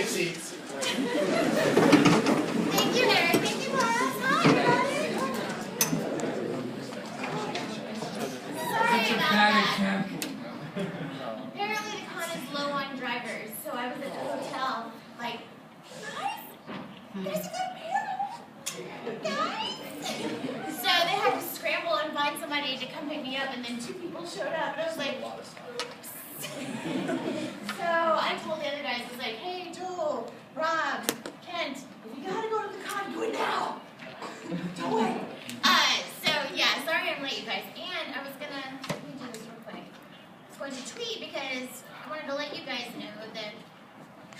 Take seats. Thank you, Eric. Thank you, Miles. Hi, everybody. Sorry about that. Apparently the con is low on drivers, so I was at the hotel, like, guys, there's a good panel. Guys. So they had to scramble and find somebody to come pick me up, and then 2 people showed up, and I was like, oops. So I told the other guys, I was like, hey, Joel, Rob, Kent, if you gotta go to the con, do it now. Don't wait. So yeah, sorry I'm late, you guys. And I was gonna, let me do this real quick. I was going to tweet because I wanted to let you guys know that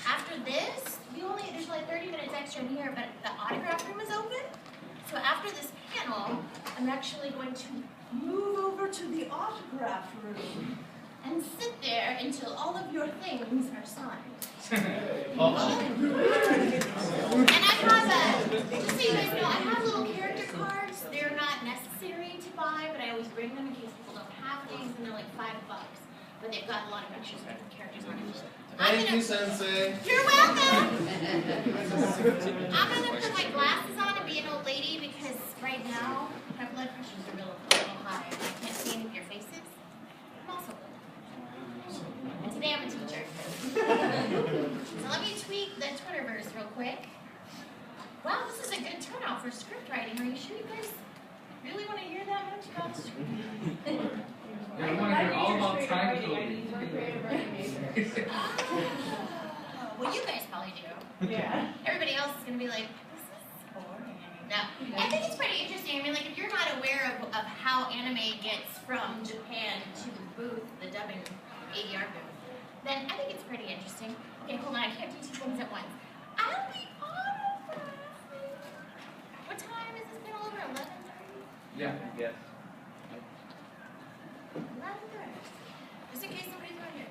after this, there's like 30 minutes extra in here, but the autograph room is open. So after this panel, I'm actually going to move over to the autograph room and sit there until all of your things are signed. And I have just so you guys know, I have little character cards. They're not necessary to buy, but I always bring them in case people don't have things, and they're like $5. But they've got a lot of extras with characters on it. Thank you, Sensei. You're welcome. I'm gonna put my glasses on and be an old lady because right now my blood pressures are real high. I can't see any of your faces. I'm also old. And today I'm a teacher. So let me tweak the Twitterverse real quick. Wow, this is a good turnout for script writing. Are you sure you guys really want to hear that much about script writing? I want to hear all about time coding. Well, you guys probably do. Yeah. Everybody else is going to be like, this is boring. No. I think it's pretty interesting. I mean, like, if you're not aware of how anime gets from Japan to the booth, the dubbing ADR booth, then I think it's pretty interesting. Okay, hold on. I can't do 2 things at once. I'll be autographing. What time is this panel over? 11:30? Yeah, yes. 11:30. Just in case somebody's not here.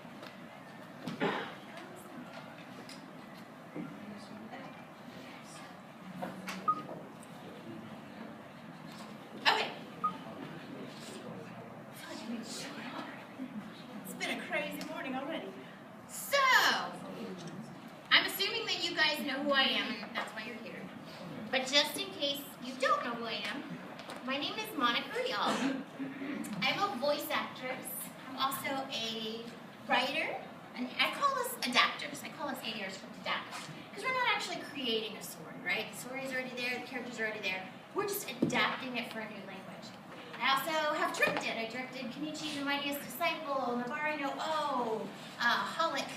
Okay. It's been a crazy morning already. So, I'm assuming that you guys know who I am, and that's why you're here. But just in case you don't know who I am, my name is Monica Rial. I'm a voice actress. I'm also a writer, and I call us adapters. I call us ADR script adapters. Because we're not actually creating a story, right? The story is already there, the characters are already there. We're just adapting it for a new language. I also have directed. I directed Kenichi the Mightiest Disciple, Nabari no O, Holic.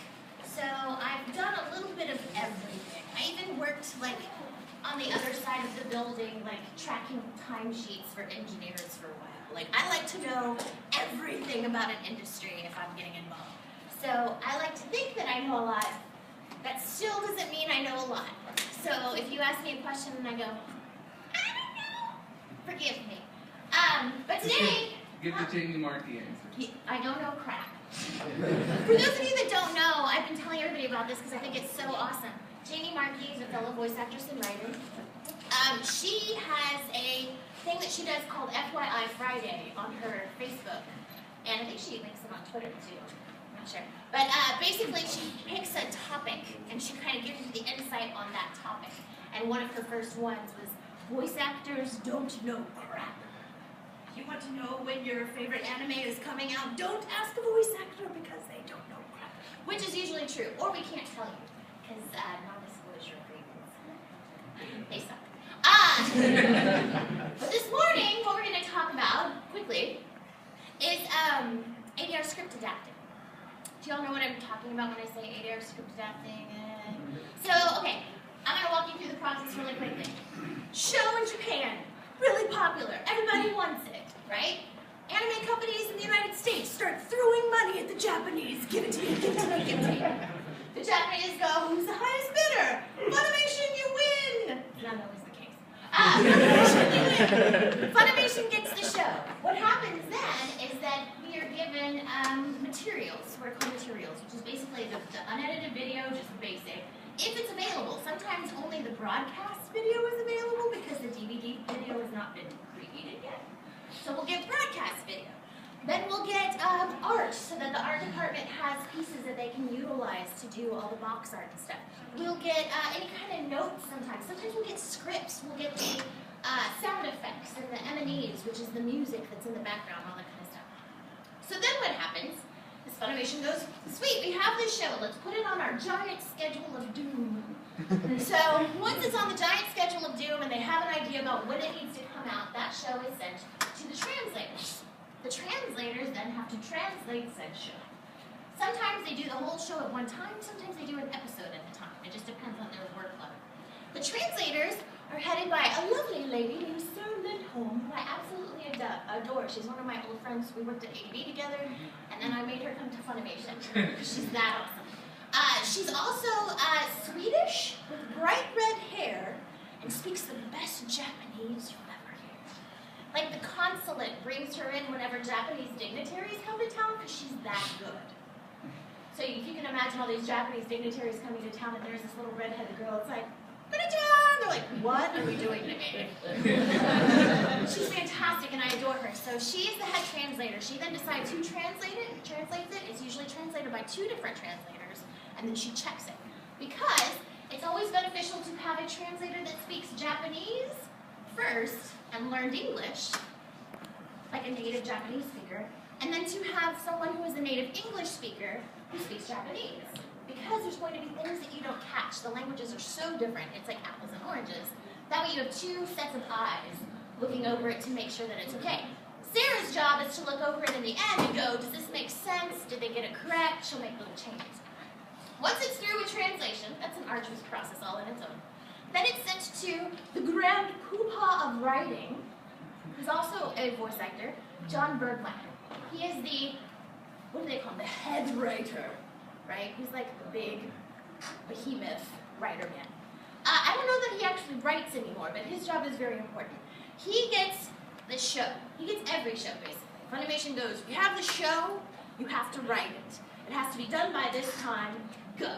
So I've done a little bit of everything. I even worked like on the other side of the building, like tracking timesheets for engineers for a while. Like, I like to know everything about an industry if I'm getting involved. So I like to think that I know a lot. That still doesn't mean I know a lot. So if you ask me a question and I go, I don't know, forgive me. But today, Give the Jamie Markey answer. I don't know crap. For those of you that don't know, I've been telling everybody about this because I think it's so awesome. Jamie Markey is a fellow voice actress and writer. She has a thing that she does called FYI Friday on her Facebook. And I think she links it on Twitter too. I'm not sure. But basically she picks a topic and she kind of gives you the insight on that topic. And one of her first ones was, voice actors don't know crap. If you want to know when your favorite anime is coming out, don't ask a voice actor because they don't know crap. Which is usually true. Or we can't tell you. Because non-disclosure agreements. They suck. But this morning, what we're going to talk about, quickly, is ADR script adapting. Do y'all know what I'm talking about when I say ADR script adapting? So, okay, I'm going to walk you through the process really quickly. Show in Japan, really popular. Everybody wants it, right? Anime companies in the United States start throwing money at the Japanese. Give it to me, give it to me, give it to me. The Japanese go, who's the highest bidder? Funimation, you win! Not always the case. Funimation, you win! Funimation gets the show. What happens then is that we are given materials, what are called materials, which is basically the unedited video, just basic. If it's available, sometimes only the broadcast video is available because the DVD video has not been created yet. So we'll get broadcast video. Then we'll get art, so that the art department has pieces that they can utilize to do all the box art and stuff. We'll get any kind of notes sometimes. Sometimes we'll get scripts. We'll get the sound effects and the M&Es, which is the music that's in the background, all that kind of stuff. So then what happens is Funimation goes, sweet, we have this show. Let's put it on our giant schedule of doom. And so once it's on the giant schedule of doom and they have an idea about when it needs to come out, that show is sent to the translators. The translators then have to translate said show. Sometimes they do the whole show at one time, sometimes they do an episode at a time. It just depends on their workload. The translators are headed by a lovely lady named Sarah Lindholm, who I absolutely adore. She's one of my old friends. We worked at AV together, and then I made her come to Funimation. She's that awesome. She's also Swedish, with bright red hair, and speaks the best Japanese you'll ever hear. Like the consulate brings her in whenever Japanese dignitaries come to town because she's that good. So if you can imagine all these Japanese dignitaries coming to town and there's this little red-headed girl, it's like, "Konnichiwa!" They're like, what are we doing to me? She's fantastic and I adore her. So she's the head translator. She then decides who translates it. It's usually translated by 2 different translators, and then she checks it. Because it's always beneficial to have a translator that speaks Japanese first and learned English, like a native Japanese speaker, and then to have someone who is a native English speaker who speaks Japanese. Because there's going to be things that you don't catch. The languages are so different. It's like apples and oranges. That way you have 2 sets of eyes looking over it to make sure that it's okay. Sarah's job is to look over it in the end and go, does this make sense? Did they get it correct? She'll make little changes. Once it's through with translation, that's an arduous process all in its own. Then it's sent to the grand poobah of writing, who's also a voice actor, John Bergman. He is the, what do they call him, the head writer, right? He's like the big behemoth writer man. I don't know that he actually writes anymore, but his job is very important. He gets the show. He gets every show, basically. Funimation goes, you have the show, you have to write it. It has to be done by this time, go.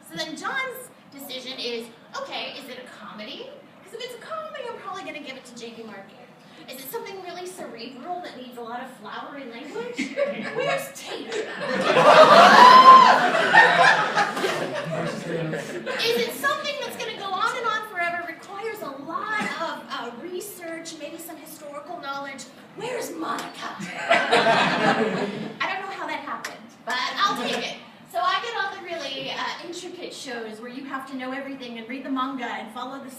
So then John's decision is, okay, is it a comedy? Because if it's a comedy, I'm probably going to give it to J.D. Markey. Is it something really cerebral that needs a lot of flowery language? Where's Tater? Is it something that's going to go on and on forever, requires a lot of research, maybe some historical knowledge? Where's Monica? I don't know how that happened, but I'll take it. So I get all the really intricate shows where you have to know everything and read the manga and follow the...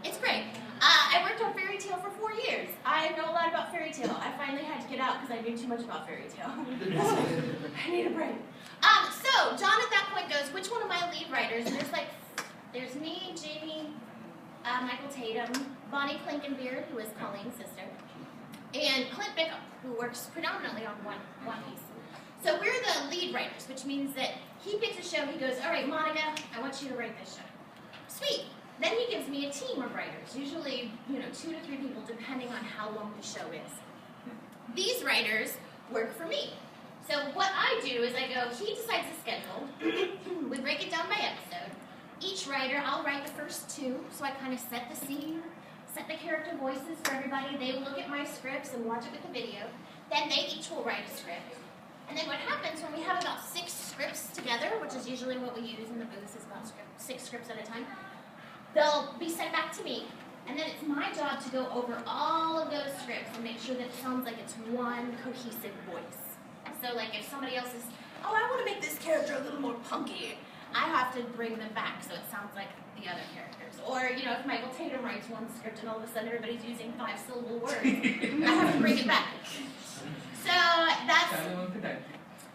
It's great. I worked on Fairy Tail for 4 years. I know a lot about Fairy Tail. I finally had to get out because I knew too much about Fairy Tail. I need a break. So John at that point goes, which one of my lead writers? And there's me, Jamie, Michael Tatum, Bonnie Klinkenbeard, who is Colleen's sister, and Clint Bickham, who works predominantly on One Piece. So we're the lead writers, which means that he picks a show, he goes, all right, Monica, I want you to write this show. Sweet. Then he gives me a team of writers, usually 2 to 3 people, depending on how long the show is. These writers work for me. So what I do is I go, he decides the schedule, we break it down by episode. Each writer, I'll write the first 2, so I kind of set the scene, set the character voices for everybody. They look at my scripts and watch it with the video. Then they each will write a script. And then what happens when we have about 6 scripts together, which is usually what we use in the booth, is about 6 scripts at a time, they'll be sent back to me. And then it's my job to go over all of those scripts and make sure that it sounds like it's one cohesive voice. So like if somebody else is, oh, I want to make this character a little more punky, I have to bring them back so it sounds like the other characters. Or, if Michael Tatum writes one script and all of a sudden everybody's using 5-syllable words, I have to bring it back. So that's,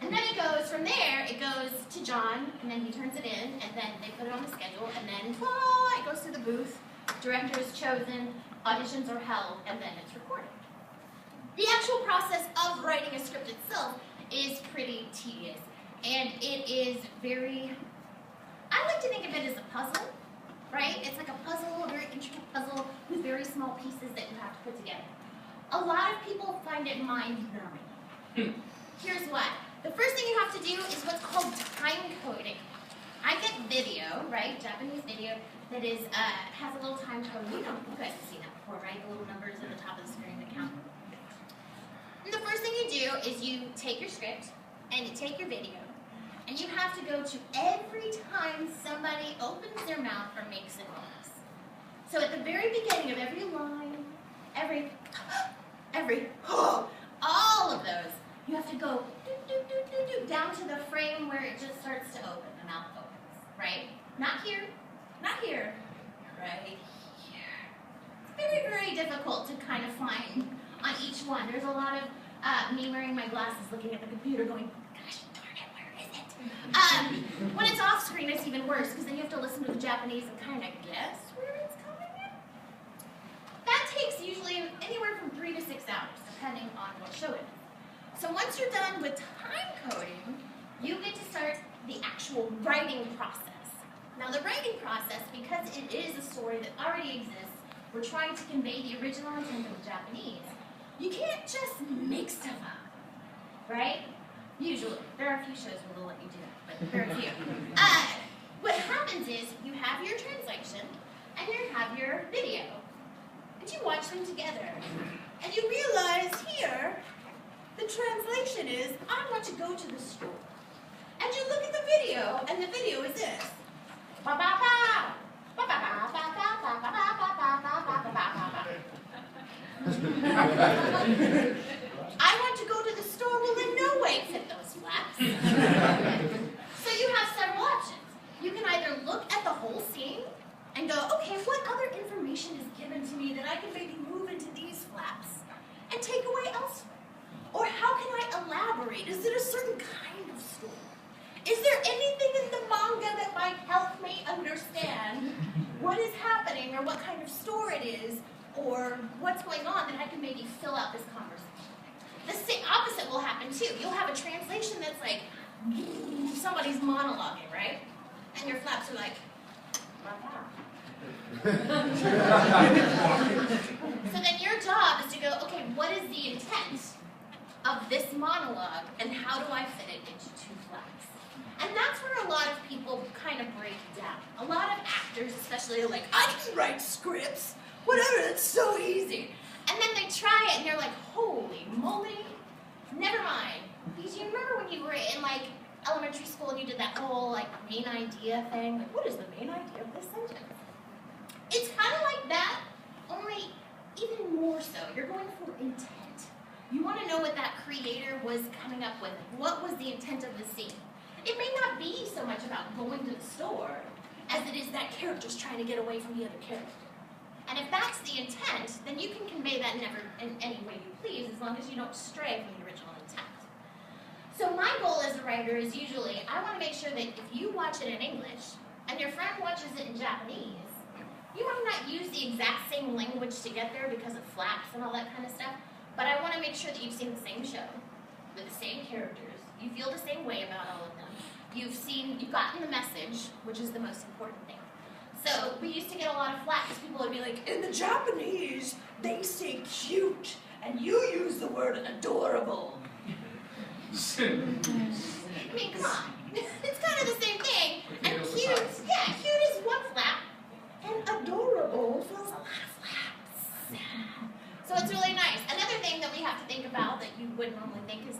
and then it goes from there, it goes to John, and then he turns it in, and then they put it on the schedule, and then it goes through the booth, director is chosen, auditions are held, and then it's recorded. The actual process of writing a script itself is pretty tedious, and it is very, I like to think of it as a puzzle, right? It's like a puzzle, a very intricate puzzle with very small pieces that you have to put together. A lot of people find it mind-numbing. Here's why. The first thing you have to do is what's called time coding. I get video, right, Japanese video, that is has a little time code. You guys have seen that before, right? The little numbers at the top of the screen that count. And the first thing you do is you take your script and you take your video and you have to go to every time somebody opens their mouth or makes a noise. So at the very beginning of every line, every, all of those, you have to go down to the frame where it just starts to open, the mouth opens, right? Not here, right here. It's very, very difficult to kind of find on each one. There's a lot of me wearing my glasses looking at the computer going, gosh darn it, where is it? When it's off screen, it's even worse because then you have to listen to the Japanese and kind of guess where it's coming in. That takes usually anywhere from 3 to 6 hours, depending on what show it is. So once you're done with time coding, you get to start the actual writing process. Now the writing process, because it is a story that already exists, we're trying to convey the original intent of the Japanese. You can't just make stuff up, right? Usually. There are a few shows where they'll let you do that, but very few. What happens is you have your translation and you have your video. And you watch them together. And you realize here, the translation is, I want to go to the store. And you look at the video, and the video is this. Ba-ba-ba! I want to go to the store will in no way fit those flaps. So you have several options. You can either look at the whole scene and go, okay, what other information is given to me that I can maybe move into these flaps and take away elsewhere? Or how can I elaborate? Is it a certain kind of story? Is there anything in the manga that might help me understand what is happening or what kind of store it is or what's going on that I can maybe fill out this conversation? The same opposite will happen too. You'll have a translation that's like, somebody's monologuing, right? And your flaps are like, so then your job is to go, okay, what is the intent of this monologue and how do I fit it into 2 flaps? And that's where a lot of people kind of break down. A lot of actors especially are like, I can write scripts, whatever, that's so easy. And then they try it and they're like, holy moly, never mind. Because you remember when you were in like elementary school and you did that whole like main idea thing? Like, what is the main idea of this sentence? It's kind of like that, only even more so. You're going for intent. You want to know what that creator was coming up with. What was the intent of the scene? It may not be so much about going to the store as it is that character's trying to get away from the other character. And if that's the intent, then you can convey that in any way you please as long as you don't stray from the original intent. So my goal as a writer is usually, I want to make sure that if you watch it in English and your friend watches it in Japanese, you might not use the exact same language to get there because of flaps and all that kind of stuff, but I want to make sure that you've seen the same show with the same characters. You feel the same way about all of them. You've gotten the message, which is the most important thing. So we used to get a lot of flack because people would be like, in the Japanese, they say cute, and you use the word adorable. I mean, come on. It's kind of the same thing. And cute, yeah, cute is one flap, and adorable feels a lot of flaps. So it's really nice. Another thing that we have to think about that you wouldn't normally think is,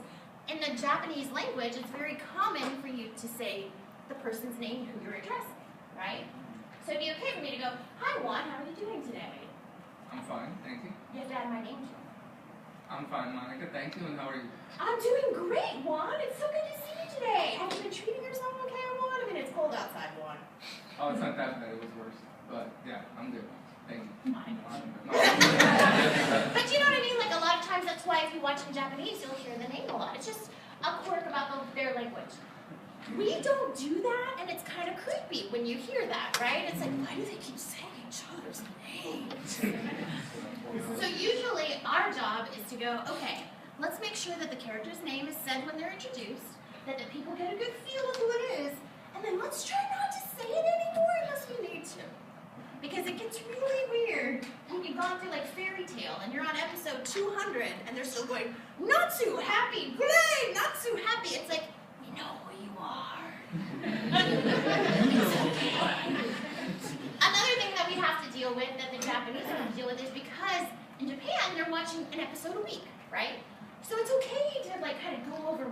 in the Japanese language, it's very common for you to say the person's name who you're addressing, right? So it'd be okay for me to go, hi Juan, how are you doing today? I'm fine, thank you. You have to add my name to it. I'm fine, Monica, thank you, and how are you? I'm doing great, Juan. It's so good to see you today. Have you been treating yourself okay, Juan? I mean, it's cold outside, Juan. Oh, it's not that bad, it was worse. But yeah, I'm good. Thank you. But you know what I mean? Like a lot of times that's why if you watch in Japanese, you'll hear the name a lot. It's just a quirk about their language. We don't do that, and it's kind of creepy when you hear that, right? It's like, why do they keep saying each other's names? So usually our job is to go, okay, let's make sure that the character's name is said when they're introduced, that the people get a good feel of who it is, and then let's try not to say it anymore unless we need to. Because it gets really weird when you've gone through like Fairy Tale and you're on episode 200 and they're still going, Natsu, happy, great, Natsu, happy. It's like, we know who you are. It's okay. Another thing that we have to deal with, that the Japanese have to deal with, is because in Japan they're watching an episode a week, right? So it's okay to like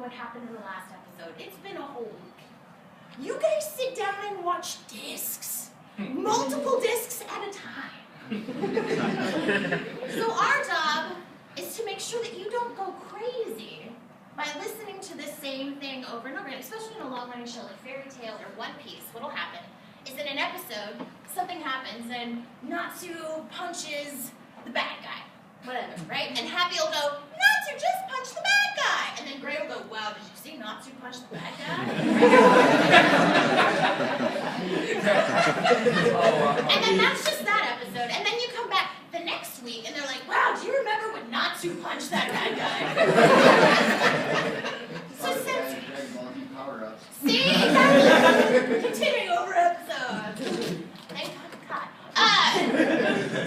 what happened in the last episode. It's been a whole week. You guys sit down and watch discs. Multiple discs at a time. So our job is to make sure that you don't go crazy by listening to the same thing over and over again, especially in a long-running show like Fairy Tail or One Piece. What'll happen is in an episode, something happens and Natsu punches the bad guy. Whatever, right? And Happy will go, Natsu just punched the bad guy! And then Gray will go, wow, did you see Natsu punch the bad guy? And then that's just that episode. And then you come back the next week and they're like, wow, do you remember when Natsu punched that bad guy? So since... See? Exactly. Continuing over episodes. Thank God.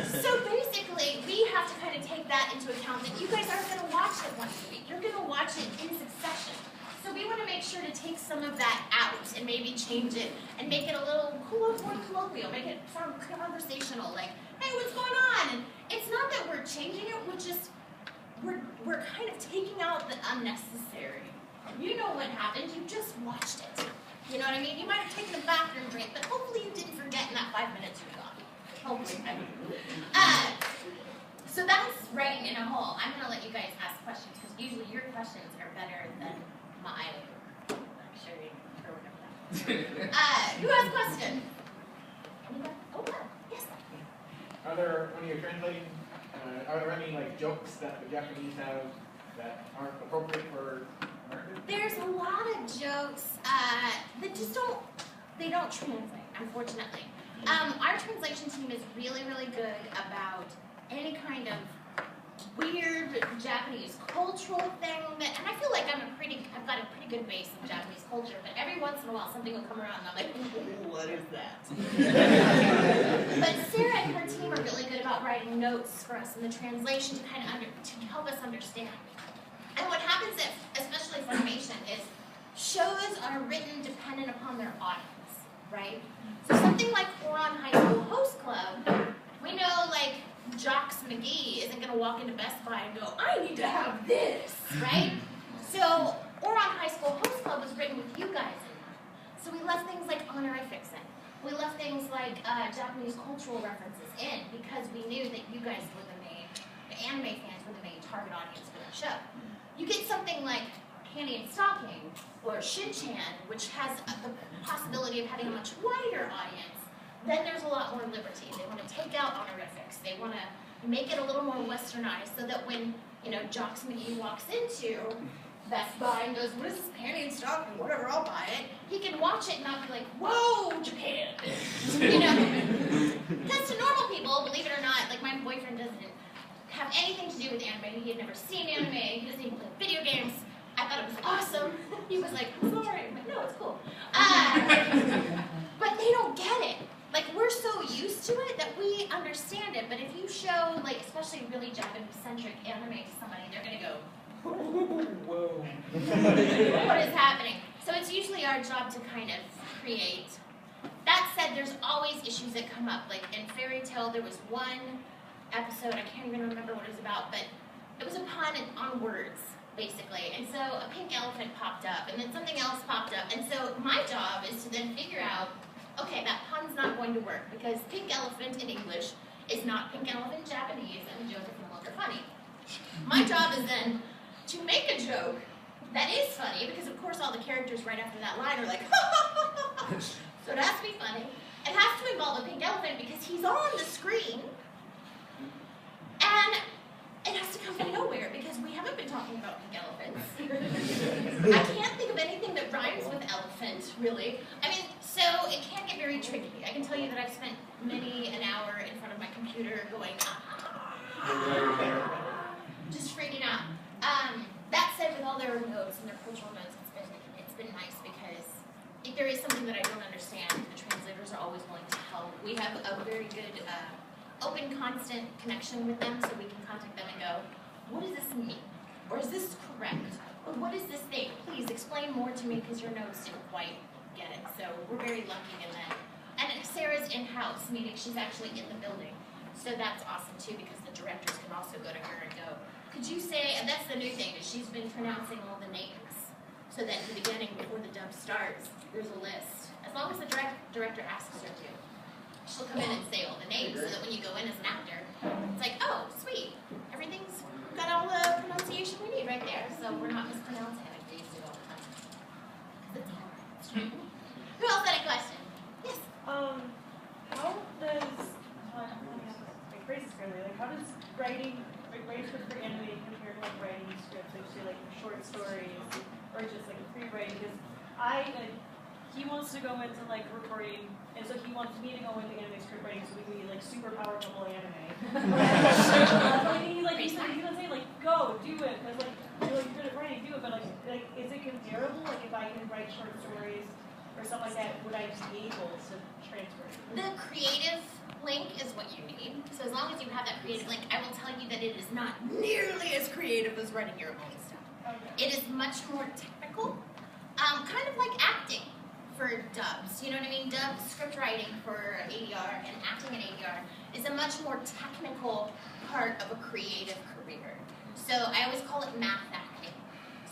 So basically, we have to kind of take that into account that you guys aren't going to watch it once a week. You're going to watch it in succession. So we want to make sure to take some of that out and maybe change it and make it a little more colloquial, make it sound conversational, like, hey, what's going on? And it's not that we're changing it, we're kind of taking out the unnecessary. You know what happened, you just watched it. You know what I mean? You might have taken a bathroom break, but hopefully you didn't forget in that 5 minutes you got. Hopefully. So that's writing in a hole. I'm going to let you guys ask questions, because usually your questions are better than mine. Actually, or whatever. Who has questions? Anybody? Oh, wow. Yes. Are there, when you're translating, are there any like jokes that the Japanese have that aren't appropriate for American? There's a lot of jokes that just don't translate, unfortunately. Our translation team is really, really good about any kind of weird Japanese cultural thing and I feel like I've got a pretty good base of Japanese culture, but every once in a while something will come around and I'm like, what is that? But Sarah and her team are really good about writing notes for us in the translation to kind of to help us understand. And what happens especially Funimation, is shows are written dependent upon their audience, right? So something like Ouran High School Host Club, we know like Jocks McGee isn't going to walk into Best Buy and go, I need to have this, right? So Ouran High School Host Club was written with you guys in mind. So we left things like honorifics in. We left things like Japanese cultural references in because we knew that you guys were the anime fans were the main target audience for that show. You get something like Candy and Stocking or Shin-Chan, which has the possibility of having a much wider audience, then there's a lot more liberty. They want to take out honorifics. They want to make it a little more westernized so that when, Jocks McGee walks into Best Buy and goes, what is this Candy and Stocking? Whatever, I'll buy it. He can watch it and not be like, whoa, Japan. Because to normal people, believe it or not, like my boyfriend doesn't have anything to do with anime. He had never seen anime. He doesn't even play video games. I thought it was awesome. He was like, I'm sorry. I'm like, no, it's cool. But they don't get it. Like, we're so used to it that we understand it. But if you show, like, especially really Japanese-centric anime to somebody, they're going to go, whoa. What is happening? So it's usually our job to kind of create. That said, there's always issues that come up. Like, in Fairy Tail, there was one episode, I can't even remember what it was about, but it was a pun on words, basically. And so a pink elephant popped up, and then something else popped up. And so my job is to then figure out, okay, that pun's not going to work, because pink elephant in English is not pink elephant in Japanese, and the joke is no longer funny. My job is then to make a joke that is funny, because of course all the characters right after that line are like, ha ha ha ha. So it has to be funny. It has to involve a pink elephant, because he's on the screen. And it has to come from nowhere, because we haven't been talking about pink elephants. I can't think of anything that rhymes with elephant, really. I mean, so it can get very tricky. I can tell you that I've spent many an hour in front of my computer going, just freaking out. That said, with all their notes and their cultural notes, it's been nice, because if there is something that I don't understand, the translators are always willing to help. We have a very good open, constant connection with them, so we can contact them and go, what does this mean? Or is this correct? Or what is this thing? Please explain more to me, because your notes didn't quite get it. So we're very lucky in that. And Sarah's in-house, meaning she's actually in the building. So that's awesome too, because the directors can also go to her and go, could you say, and that's the new thing, is she's been pronouncing all the names So that in the beginning, before the dub starts, there's a list. As long as the director asks her to. She'll come in and say all the names so that when you go in as an actor, it's like, oh, sweet. Everything's got all the pronunciation we need right there. So we're not mispronouncing it. I used to do all the time. Because it's hard. Who else had a question? Yes? How does, my phrase is fairly, like, how does writing scripts for anime compare to like writing scripts, like say like short stories, or just like free writing? Because he wants to go into like recording, and so he wants me to go into anime script writing, so we can be like super power couple anime. He's gonna say like, go, do it, because like, you're good at writing, do it, but like, is it comparable? Like if I can write short stories or something like that, would I be able to transfer it? The creative link is what you need. So as long as you have that creative link, I will tell you that it is not nearly as creative as writing your own stuff. Okay. It is much more technical, kind of like acting for dubs. You know what I mean? Dub script writing for ADR and acting in ADR is a much more technical part of a creative career. So I always call it math acting.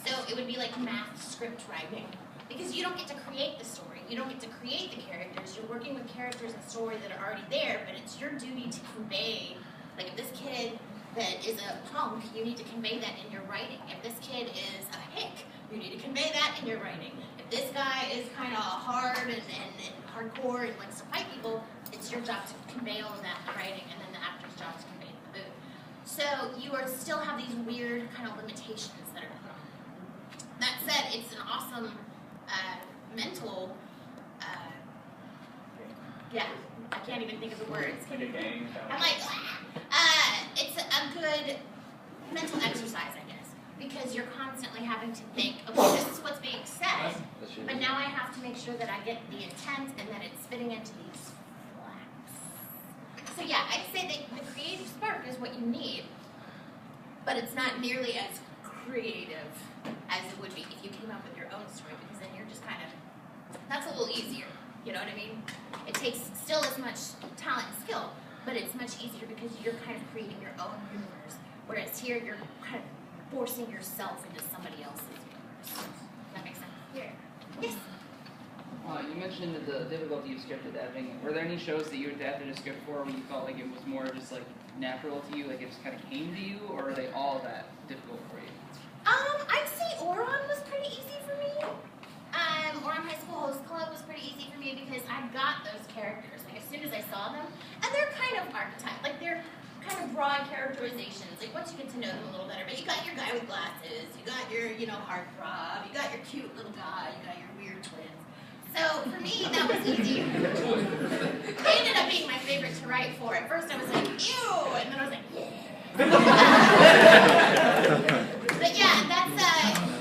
So it would be like math script writing. Because you don't get to create the story. You don't get to create the characters. You're working with characters and story that are already there, but it's your duty to convey, like if this kid that is a punk, you need to convey that in your writing. If this kid is a hick, you need to convey that in your writing. If this guy is kind of hard and hardcore and likes to fight people, it's your job to convey all of that in the writing, and then the actor's job to convey it in the booth. So you are still have these weird kind of limitations that are put on. That said, it's an awesome mental, yeah, I can't even think of the words. Like a gang. I'm like, it's a good mental exercise, I guess, because you're constantly having to think, okay, this is what's being said, but now I have to make sure that I get the intent and that it's fitting into these flaps. So yeah, I'd say that the creative spark is what you need, but it's not nearly as creative as it would be if you came up with your own story, because then you're just kind of, that's a little easier, you know what I mean? It takes still as much talent and skill, but it's much easier because you're kind of creating your own universe, whereas here you're kind of forcing yourself into somebody else's universe. Does that make sense? Yeah. Yes? You mentioned the difficulty of scripted editing. Were there any shows that you adapted a script for when you felt like it was more just like natural to you, like it just kind of came to you, or are they all that difficult for you? I'd say Oron was pretty easy for me. Oron High School Host Club was pretty easy for me because I got those characters, like as soon as I saw them, and they're kind of archetype, like they're kind of broad characterizations, like once you get to know them a little better, but you got your guy with glasses, you got your, heartthrob, you got your cute little guy, you got your weird twins. So for me, that was easy. They ended up being my favorite to write for. At first I was like, ew, and then I was like, yeah. But yeah, that's,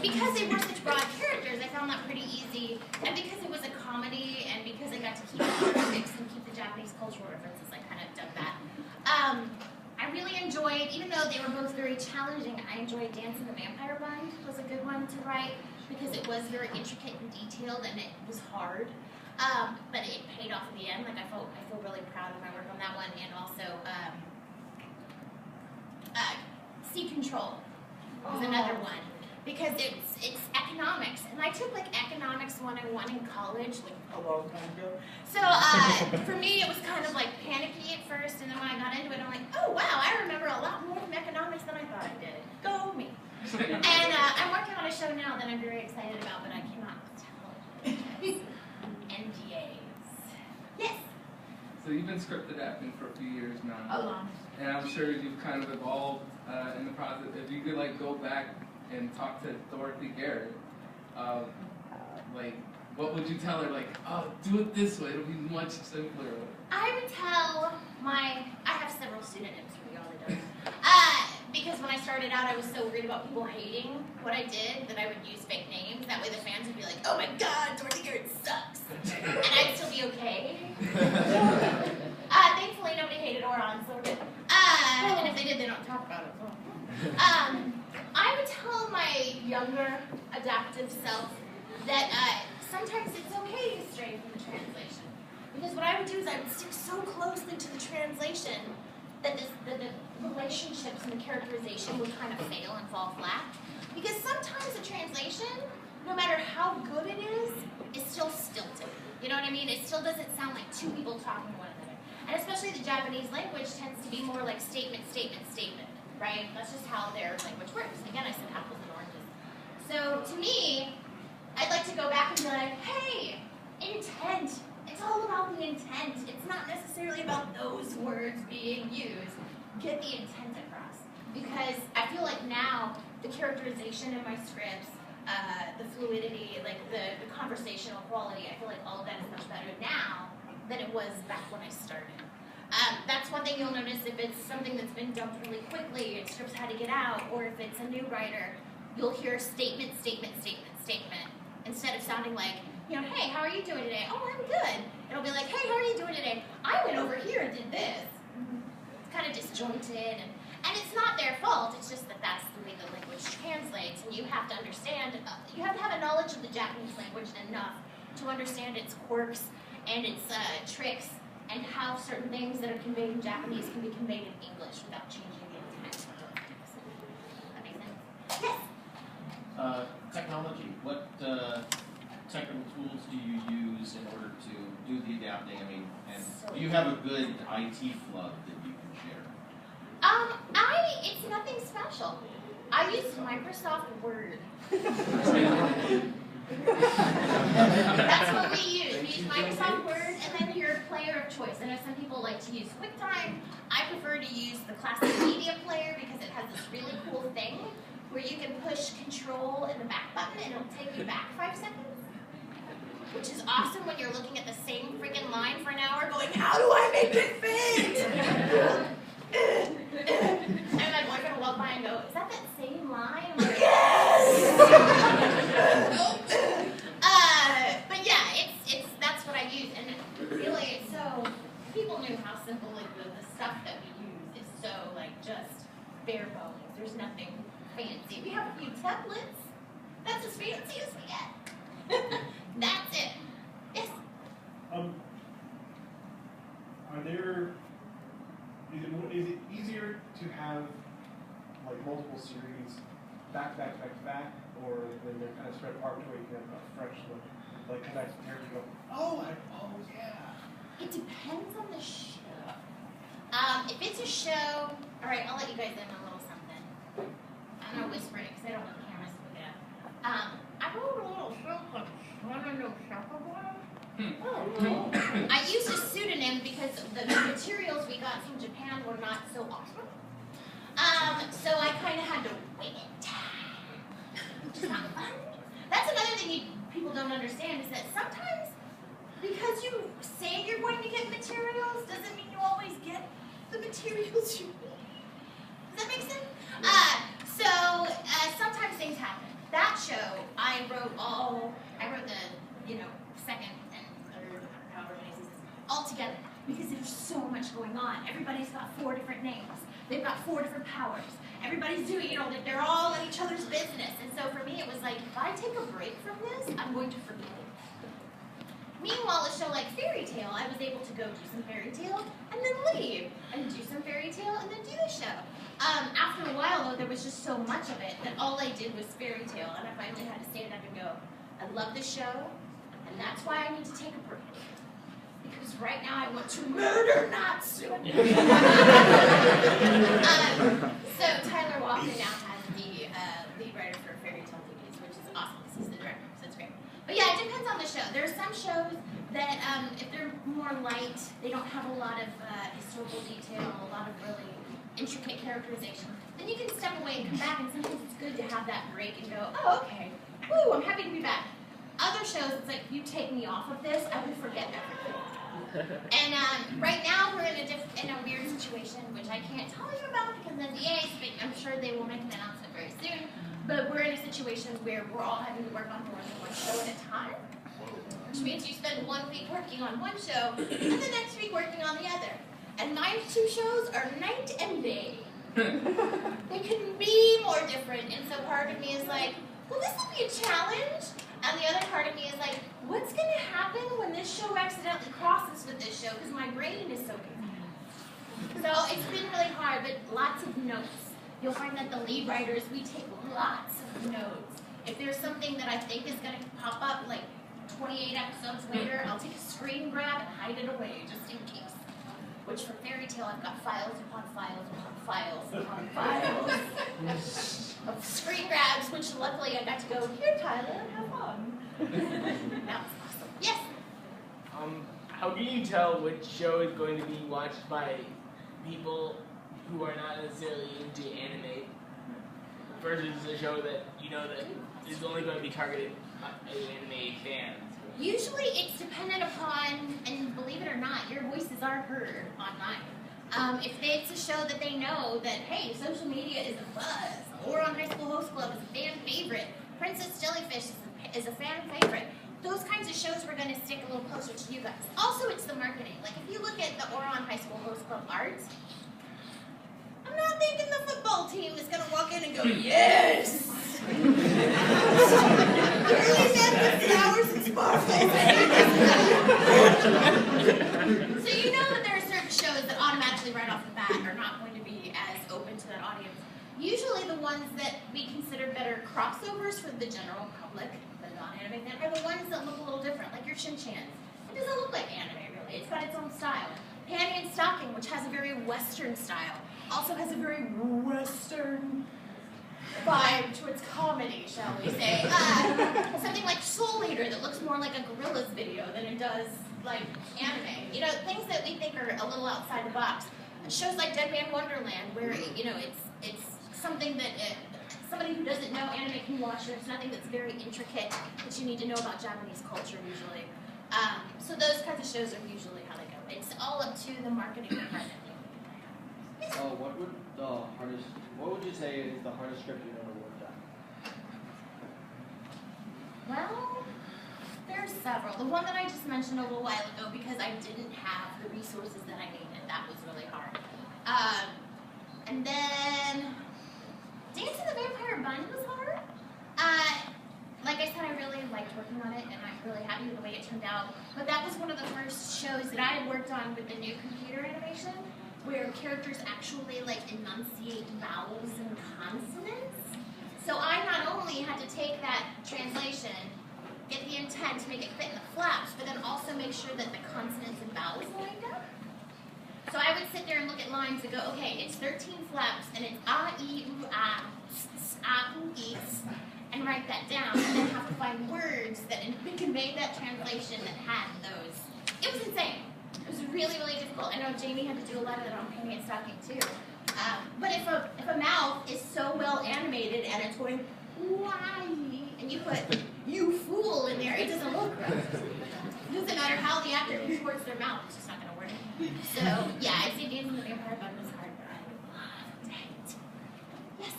because they were such broad characters, I found that pretty easy. And because it was a comedy, and because I got to keep the politics and keep the Japanese cultural references, I kind of dug that. I really enjoyed, even though they were both very challenging, I enjoyed Dancing the Vampire Bund was a good one to write, because it was very intricate and detailed, and it was hard. But it paid off at the end. Like I feel really proud of my work on that one, and also Sea Control was another one, because it's economics, and I took like economics 101 in college, like a long time ago. So for me, it was kind of like panicky at first, and then when I got into it, I'm like, oh wow, I remember a lot more from economics than I thought I did. Go me. And I'm working on a show now that I'm very excited about, but I cannot tell because NDAs. Yes. So you've been script adapting for a few years now. A long. And I'm sure you've kind of evolved in the process. If you could like go back and talk to Dorothy Garrett, like what would you tell her? Like, oh, do it this way. It'll be much simpler. I would tell I have several pseudonyms for y'all that don't. Because when I started out, I was so worried about people hating what I did that I would use fake names. That way the fans would be like, oh my god, Dorothy Garrett sucks. And I'd still be okay. Thankfully, nobody hated Oron, so we're good. And if they did, they don't talk about it. I would tell my younger, adaptive self that sometimes it's okay to stray from the translation. Because what I would do is I would stick so closely to the translation that the relationships and the characterization would kind of fail and fall flat. Because sometimes the translation, no matter how good it is, it's still stilted. You know what I mean? It still doesn't sound like two people talking to one another. And especially the Japanese language tends to be more like statement, statement, statement, right? That's just how their language works. Again, I said apples and oranges. So to me, I'd like to go back and be like, hey, intent. It's all about the intent. It's not necessarily about those words being used. Get the intent across. Because I feel like now the characterization in my scripts, the fluidity, like the conversational quality, I feel like all of that is much better now than it was back when I started. That's one thing you'll notice if it's something that's been dumped really quickly and scripts had to get out, or if it's a new writer, you'll hear statement, statement, statement, statement, instead of sounding like, you know, hey, how are you doing today? Oh, I'm good. It'll be like, hey, how are you doing today? I went over here and did this. It's kind of disjointed, and it's not their fault, it's just that that's the way the language translates, and you have to understand, you have to have a knowledge of the Japanese language enough to understand its quirks and its tricks, and how certain things that are conveyed in Japanese can be conveyed in English without changing the intent. That makes sense? Yes? Technology. What technical tools do you use in order to do the adapting? I mean, and do you have a good IT flood that you can share? It's nothing special. I use Microsoft Word. That's what we use. We use Microsoft Word and then your player of choice. I know some people like to use QuickTime. I prefer to use the classic media player because it has this really cool thing where you can push Control and the back button and it'll take you back 5 seconds. Which is awesome when you're looking at the same freaking line for an hour going, how do I make it fit? And my boyfriend will walk by and go, is that same line? I'm like, yes! But yeah, it's that's what I use. And really, it's so, people knew how simple like the stuff that we use is so like just bare bones. There's nothing fancy. We have a few templates. That's as fancy as we get. That's it. Yes? Is it easier to have like multiple series back, or when they're kind of spread apart to where you can have a fresh look, like connect characters go, oh yeah. It depends on the show. If it's a show, all right, I'll let you guys in on a little something. I'm gonna whisper it because I don't want the cameras to look at it. I wrote a little show called I used a pseudonym because the materials we got from Japan were not so awesome. So I kind of had to wing it. Which is not fun. That's another thing people don't understand is that sometimes because you say you're going to get materials doesn't mean you always get the materials you need. Does that make sense? Sometimes things happen. That show, I wrote the, second and third, however many seasons, all together. Because there's so much going on. Everybody's got 4 different names. They've got 4 different powers. Everybody's doing, they're all in each other's business. And so for me, it was like, if I take a break from this, I'm going to forget it. Meanwhile, a show like Fairy Tale, I was able to go do some Fairy Tale and then leave and do some Fairy Tale and then do the show. After a while, though, there was just so much of it that all I did was Fairy Tale, and I finally had to stand up and go, I love this show, and that's why I need to take a break. Because right now I want to murder Natsu. So Tyler Walker now has the lead writer for Fairy Tale DVDs, which is awesome because he's the director, so it's great. But yeah, it depends on the show. There are some shows that, if they're more light, they don't have a lot of historical detail, a lot of really intricate characterization, then you can step away and come back, and sometimes it's good to have that break and go, oh, okay, woo, I'm happy to be back. Other shows, it's like, you take me off of this, I would forget everything. And right now, we're in a weird situation, which I can't tell you about because of NDAs, but I'm sure they will make an announcement very soon. But we're in a situation where we're all having to work on more than one show at a time, which means you spend 1 week working on one show, and the next week working on the other. And my 2 shows are night and day. They couldn't be more different. And so part of me is like, well, this will be a challenge. And the other part of me is like, what's going to happen when this show accidentally crosses with this show? Because my brain is so busy. So it's been really hard, but lots of notes. You'll find that the lead writers, we take lots of notes. If there's something that I think is going to pop up like 28 episodes later, I'll take a screen grab and hide it away just in case. Which for Fairy Tail, I've got files upon files upon files upon files of screen grabs, which luckily I got to go, here Tyler, have fun. That was awesome. Yes? How can you tell which show is going to be watched by people who are not necessarily into anime versus a show that you know that is only going to be targeted at anime fans? Usually it's dependent upon, and believe it or not, your voices are heard online. If it's a show that they know that, hey, social media is a buzz, or on High School Host Club is a fan favorite, Princess Jellyfish is a fan favorite, those kinds of shows we're going to stick a little closer to you guys. Also, it's the marketing. Like, if you look at the Oron High School Host Club art, I'm not thinking the football team is going to walk in and go, yes! Early men with flowers and sparkles. So you know that there are certain shows that automatically right off the bat are not going to be as open to that audience. Usually the ones that we consider better crossovers for the general public, the non-anime fan, are the ones that look a little different, like your Shin-Chans. It doesn't look like anime, really. It's got its own style. Panty and Stocking, which has a very Western style, also has a very Western vibe to its comedy, shall we say. Something like Soul Eater that looks more like a Gorillaz video than it does like anime. You know, things that we think are a little outside the box. Shows like Dead Man Wonderland, where you know it's something that somebody who doesn't know anime can watch. There's nothing that's very intricate that you need to know about Japanese culture usually. So those kinds of shows are usually how they go. It's all up to the marketing department. What would you say is the hardest script you've ever worked on? Well, there's several. The one that I just mentioned a little while ago, because I didn't have the resources that I needed, that was really hard. And then Dance of the Vampire Bund was hard. Like I said, I really liked working on it, and I'm really happy with the way it turned out. But that was one of the first shows that I had worked on with the new computer animation, where characters actually like enunciate vowels and consonants. So I not only had to take that translation, get the intent to make it fit in the flaps, but then also make sure that the consonants and vowels lined up. So I would sit there and look at lines and go, okay, it's 13 flaps, and it's ah, ee, oo, ah, ooh, ees, and write that down, and then have to find words that conveyed that translation that had those. It was insane. It was really, really difficult. I know Jamie had to do a lot of that on Panty and Stocking too. But if a mouth is so well animated and it's going, why, and you put you fool in there, it doesn't look right. It doesn't matter how the actor contorts their mouth, it's just not going to work. So, yeah, I'd say Dancing with the Vampire Bund was hard, but I loved it. Yes?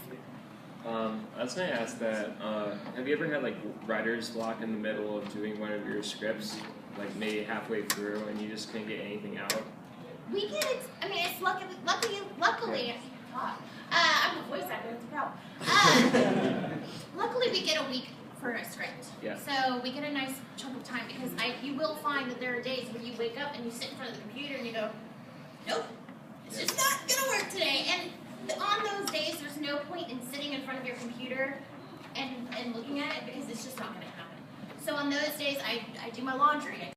I was going to ask that, have you ever had like writer's block in the middle of doing one of your scripts, like maybe halfway through, and you just couldn't get anything out? We get it. I mean, it's luckily, I can't talk. I'm a voice actor, it's a problem. Luckily, we get a week for a script. Yeah. So we get a nice chunk of time, because you will find that there are days when you wake up and you sit in front of the computer and you go, nope, it's just not going to work today. And on those days, there's no point in sitting in front of your computer and looking at it, because it's just not going to happen. So on those days, I do my laundry.